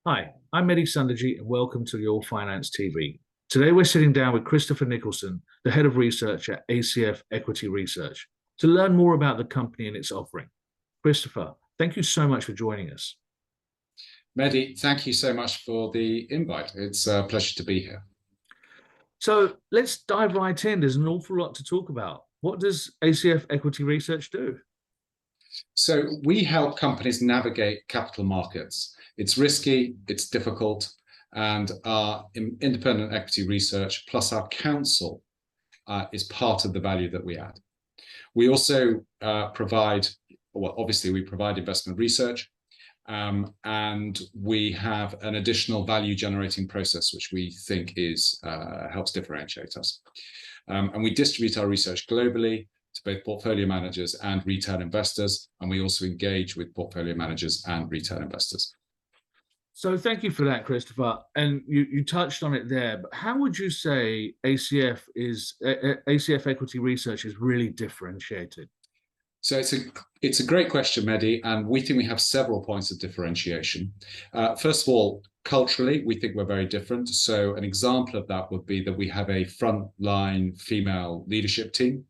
Hi, I'm Mehdi Sunderji, and welcome to Your Finance TV. Today, we're sitting down with Christopher Nicholson, the head of research at ACF Equity Research, to learn more about the company and its offering. Christopher, thank you so much for joining us. Mehdi, thank you so much for the invite. It's a pleasure to be here. So let's dive right in. There's an awful lot to talk about. What does ACF Equity Research do? So we help companies navigate capital markets. It's risky, it's difficult, and our independent equity research plus our counsel is part of the value that we add. We also obviously we provide investment research, and we have an additional value generating process, which we think helps differentiate us. And we distribute our research globally to both portfolio managers and retail investors, and we also engage with portfolio managers and retail investors. So thank you for that, Christopher. And you touched on it there, but how would you say ACF Equity Research is really differentiated? So it's a great question, Mehdi, and we think we have several points of differentiation. First of all, culturally, we think we're very different. So an example of that would be that we have a frontline female leadership team.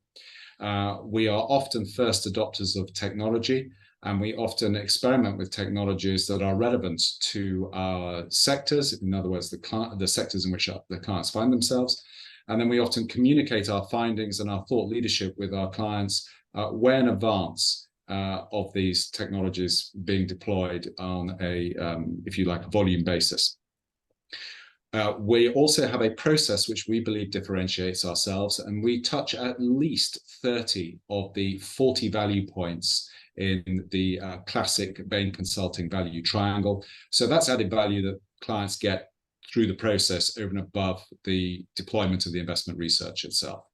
We are often first adopters of technology, and we often experiment with technologies that are relevant to our sectors, in other words, the sectors in which the clients find themselves. And then we often communicate our findings and our thought leadership with our clients way in advance of these technologies being deployed on if you like, a volume basis. We also have a process which we believe differentiates ourselves, and we touch at least 30 of the 40 value points in the classic Bain Consulting value triangle. So that's added value that clients get through the process over and above the deployment of the investment research itself.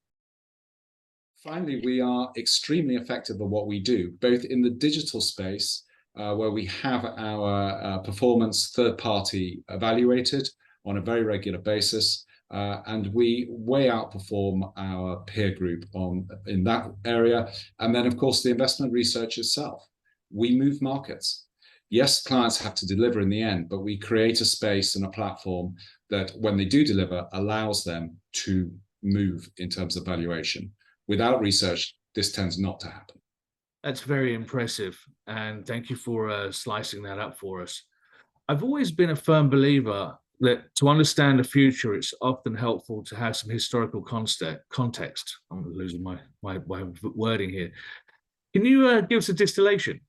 Finally, we are extremely effective at what we do, both in the digital space, where we have our performance third-party evaluated on a very regular basis, and we way outperform our peer group in that area. And then, of course, the investment research itself. We move markets. Yes, clients have to deliver in the end, but we create a space and a platform that, when they do deliver, allows them to move in terms of valuation. Without research, this tends not to happen. That's very impressive, and thank you for slicing that up for us. I've always been a firm believer that to understand the future, it's often helpful to have some historical context. I'm losing my wording here. Can you give us a distillation?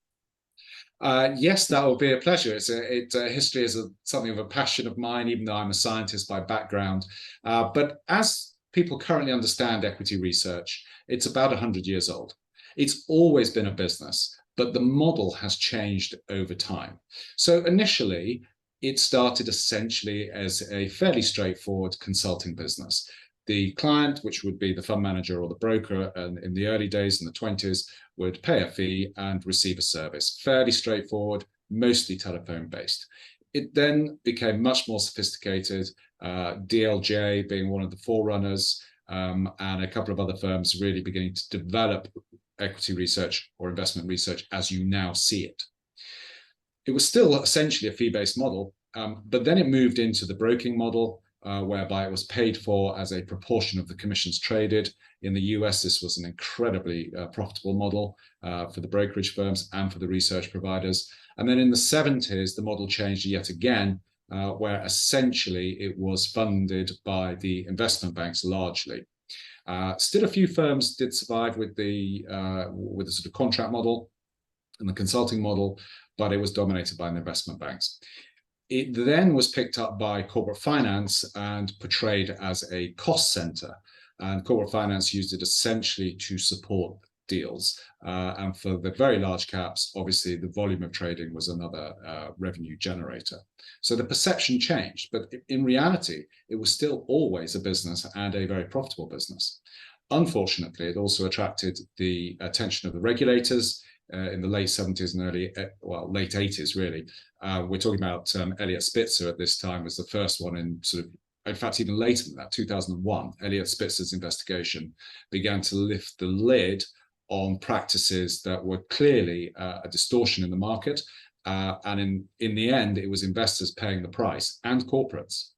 Yes, that will be a pleasure. History is something of a passion of mine, even though I'm a scientist by background. But as people currently understand equity research, it's about 100 years old. It's always been a business, but the model has changed over time. So initially, it started essentially as a fairly straightforward consulting business. The client, which would be the fund manager or the broker, and in the early days, in the 20s, would pay a fee and receive a service. Fairly straightforward, mostly telephone-based. It then became much more sophisticated, DLJ being one of the forerunners, and a couple of other firms really beginning to develop equity research or investment research as you now see it. It was still essentially a fee-based model, but then it moved into the broking model, whereby it was paid for as a proportion of the commissions traded. In the US, this was an incredibly profitable model for the brokerage firms and for the research providers. And then in the 70s, the model changed yet again, where essentially it was funded by the investment banks largely. Still, a few firms did survive with the sort of contract model and the consulting model, but it was dominated by the investment banks. It then was picked up by corporate finance and portrayed as a cost center. And corporate finance used it essentially to support deals. And for the very large caps, obviously, the volume of trading was another revenue generator. So the perception changed, but in reality, it was still always a business and a very profitable business. Unfortunately, it also attracted the attention of the regulators in the late 70s and late 80s, really. We're talking about Elliot Spitzer at this time was the first one in fact, even later than that, 2001, Elliot Spitzer's investigation began to lift the lid on practices that were clearly a distortion in the market and in the end, it was investors paying the price and corporates.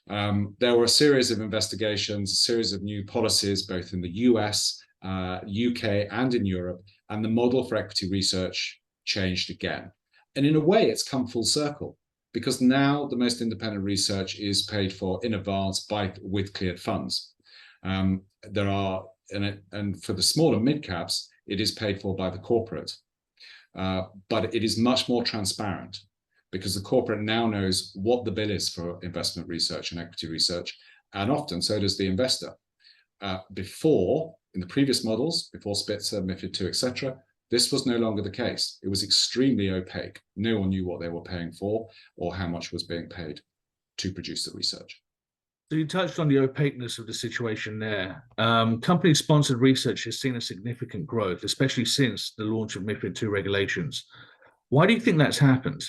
There were a series of investigations, a series of new policies, both in the US, UK, and in Europe, and the model for equity research changed again. And in a way, it's come full circle, because now the most independent research is paid for in advance with cleared funds. And for the smaller mid caps, it is paid for by the corporate. But it is much more transparent, because the corporate now knows what the bill is for investment research and equity research, and often so does the investor. Before, in the previous models, before Spitzer, MiFID II, etc., this was no longer the case. It was extremely opaque. No one knew what they were paying for or how much was being paid to produce the research. So you touched on the opaqueness of the situation there. Company-sponsored research has seen a significant growth, especially since the launch of MiFID II regulations. Why do you think that's happened?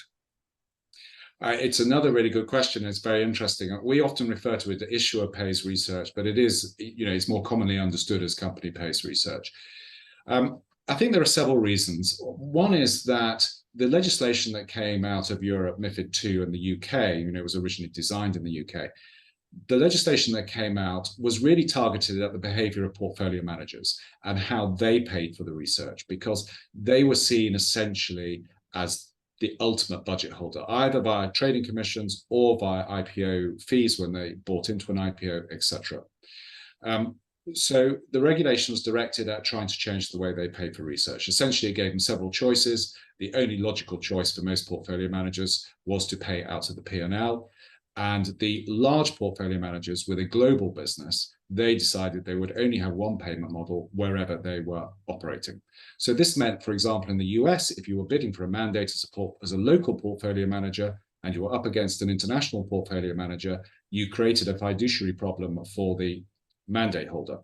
It's another really good question. It's very interesting. We often refer to it as issuer pays research, but it is, it's more commonly understood as company pays research. I think there are several reasons. One is that the legislation that came out of Europe, MiFID II, and the UK, was originally designed in the UK. The legislation that came out was really targeted at the behavior of portfolio managers and how they paid for the research, because they were seen essentially as the ultimate budget holder, either via trading commissions or via IPO fees when they bought into an IPO, etc. So the regulation was directed at trying to change the way they pay for research. Essentially, it gave them several choices. The only logical choice for most portfolio managers was to pay out of the P&L. And the large portfolio managers with a global business, they decided they would only have one payment model wherever they were operating. So this meant, for example, in the US, if you were bidding for a mandate to support as a local portfolio manager and you were up against an international portfolio manager, you created a fiduciary problem for the mandate holder.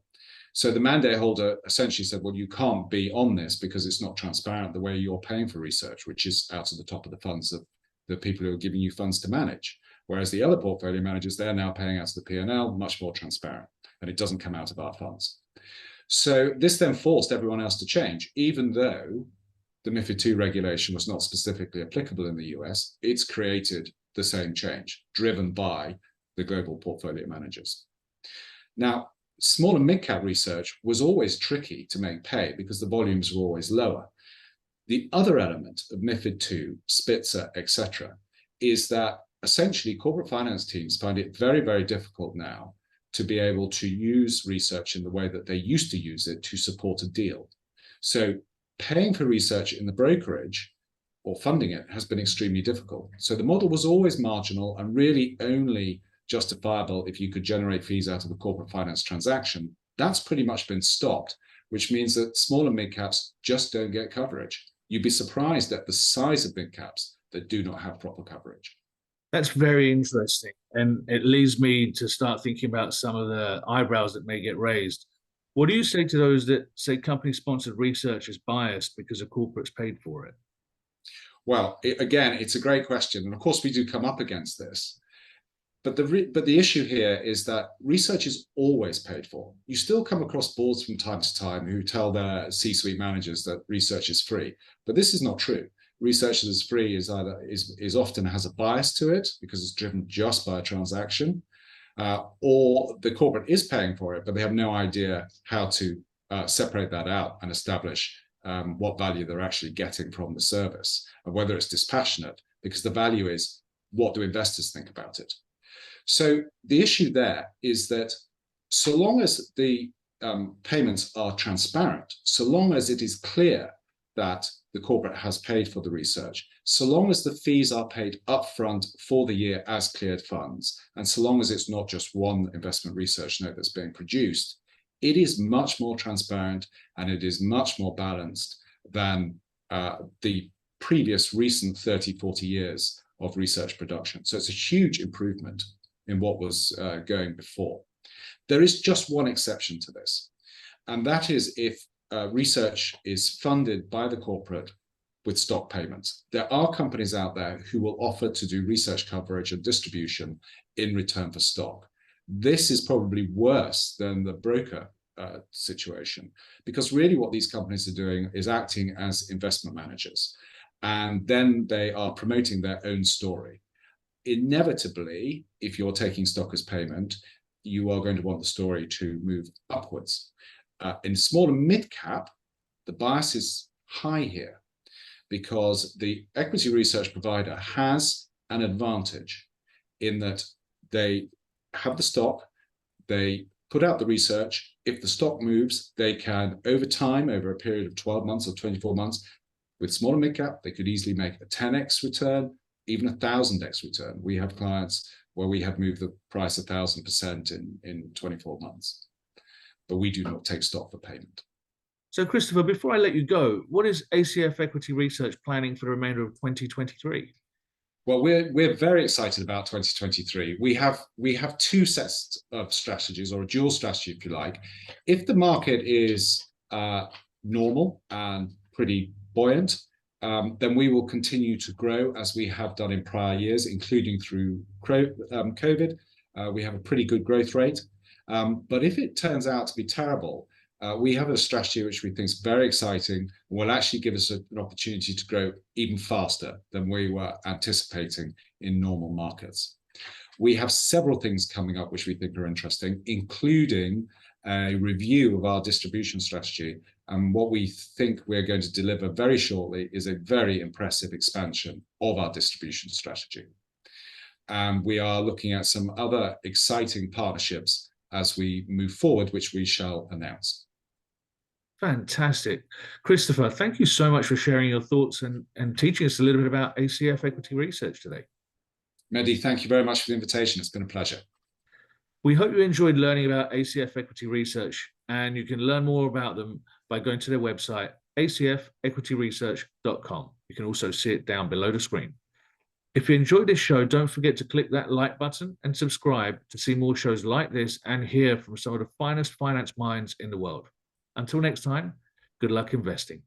So the mandate holder essentially said, well, you can't be on this because it's not transparent the way you're paying for research, which is out of the top of the funds of the people who are giving you funds to manage. Whereas the other portfolio managers, they're now paying out of the P&L, much more transparent, and it doesn't come out of our funds. So this then forced everyone else to change, even though the MiFID II regulation was not specifically applicable in the US. It's created the same change, driven by the global portfolio managers. Now, small and mid-cap research was always tricky to make pay because the volumes were always lower. The other element of MiFID II, Spitzer, etc., is that essentially corporate finance teams find it very, very difficult now to be able to use research in the way that they used to use it to support a deal. So paying for research in the brokerage or funding it has been extremely difficult. So the model was always marginal and really only justifiable if you could generate fees out of a corporate finance transaction. That's pretty much been stopped, which means that small and mid caps just don't get coverage. You'd be surprised at the size of mid caps that do not have proper coverage. That's very interesting. And it leads me to start thinking about some of the eyebrows that may get raised. What do you say to those that say company-sponsored research is biased because a corporate's paid for it? Well, again, it's a great question. And of course, we do come up against this. But the issue here is that research is always paid for. You still come across boards from time to time who tell their C-suite managers that research is free. But this is not true. Research that is free is often has a bias to it because it's driven just by a transaction, or the corporate is paying for it, but they have no idea how to separate that out and establish what value they're actually getting from the service, and whether it's dispassionate, because the value is, what do investors think about it? So the issue there is that so long as the payments are transparent, so long as it is clear that the corporate has paid for the research, so long as the fees are paid upfront for the year as cleared funds, and so long as it's not just one investment research note that's being produced, it is much more transparent and it is much more balanced than the previous recent 30, 40 years of research production. So it's a huge improvement in what was going before. There is just one exception to this, and that is if research is funded by the corporate with stock payments. There are companies out there who will offer to do research coverage and distribution in return for stock. This is probably worse than the broker situation, because really what these companies are doing is acting as investment managers. and then they are promoting their own story. Inevitably, if you're taking stock as payment, you are going to want the story to move upwards. In small and mid cap, the bias is high here because the equity research provider has an advantage in that they have the stock, they put out the research. If the stock moves, they can, over time, over a period of 12 months or 24 months, with small and mid cap, they could easily make a 10x return, even a 1000x return. We have clients where we have moved the price 1000% in 24 months, but we do not take stock for payment. So, Christopher, before I let you go, what is ACF Equity Research planning for the remainder of 2023? Well, we're very excited about 2023. We have two sets of strategies, or a dual strategy, if you like. If the market is normal and pretty buoyant, then we will continue to grow as we have done in prior years, including through COVID. We have a pretty good growth rate. But if it turns out to be terrible, we have a strategy which we think is very exciting and will actually give us an opportunity to grow even faster than we were anticipating in normal markets. We have several things coming up which we think are interesting, including a review of our distribution strategy. And what we think we're going to deliver very shortly is a very impressive expansion of our distribution strategy. And we are looking at some other exciting partnerships as we move forward, which we shall announce. Fantastic. Christopher, thank you so much for sharing your thoughts and teaching us a little bit about ACF Equity Research today. Mehdi, thank you very much for the invitation. It's been a pleasure. We hope you enjoyed learning about ACF Equity Research, and you can learn more about them by going to their website, acfequityresearch.com. You can also see it down below the screen. If you enjoyed this show, don't forget to click that like button and subscribe to see more shows like this and hear from some of the finest finance minds in the world. Until next time, good luck investing.